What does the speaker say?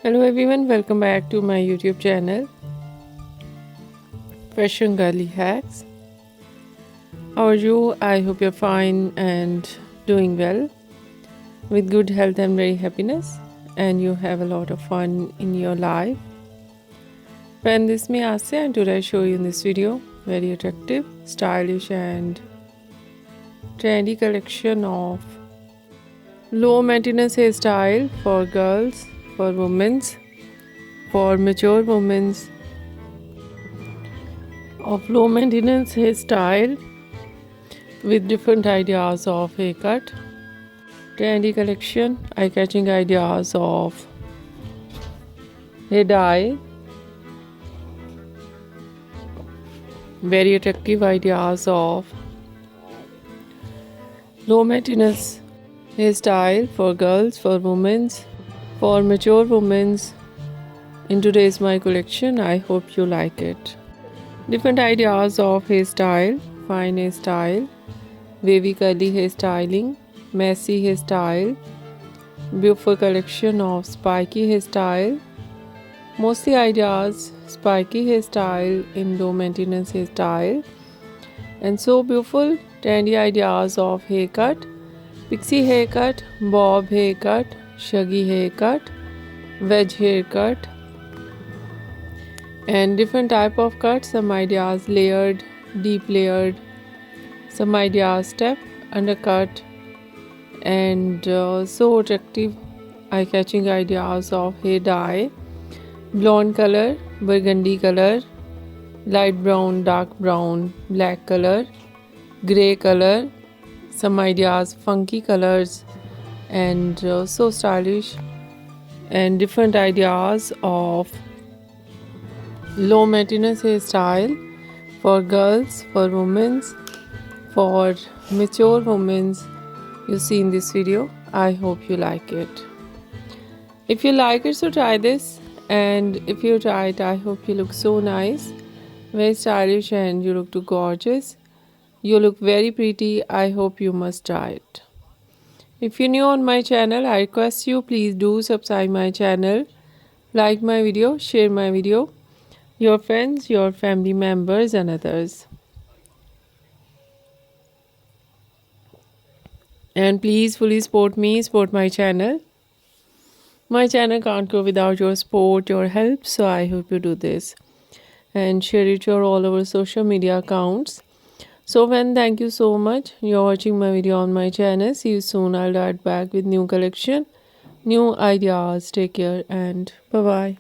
Hello everyone, welcome back to my YouTube channel Fashion Girly Hacks. How are you? I hope you're fine and doing well with good health and very happiness, and you have a lot of fun in your life. Friend, this is me Asya, and today I show you in this video very attractive, stylish and trendy collection of low maintenance hairstyle for girls, for women, for mature women, of low maintenance hairstyle with different ideas of haircut, trendy collection, eye-catching ideas of hair dye, very attractive ideas of low maintenance hairstyle for girls, for women, for mature women. In today's my collection, I hope you like it. Different ideas of hairstyle, fine hairstyle, wavy curly hairstyling, messy hairstyle, beautiful collection of spiky hairstyle, mostly ideas spiky hairstyle in low maintenance hairstyle, and so beautiful trendy ideas of haircut, pixie haircut, bob haircut, shaggy haircut, wedge haircut, and different type of cuts, some ideas layered, deep layered, some ideas step, undercut, and so attractive eye-catching ideas of hair dye, blonde color, burgundy color, light brown, dark brown, black color, gray color, some ideas funky colors, and so stylish, and different ideas of low maintenance hairstyle for girls, for women, for mature women you see in this video. I hope you like it. If you like it, so try this, and if you try it, I hope you look so nice, very stylish, and you look too gorgeous. You look very pretty. I hope you must try it. If you're new on my channel, I request you please do subscribe my channel, like my video, share my video, your friends, your family members and others. And please fully support me, support my channel. My channel can't go without your support, your help, so I hope you do this. And share it your all over social media accounts. So thank you so much. You're watching my video on my channel. See you soon. I'll be back with new collection, new ideas. Take care and bye-bye.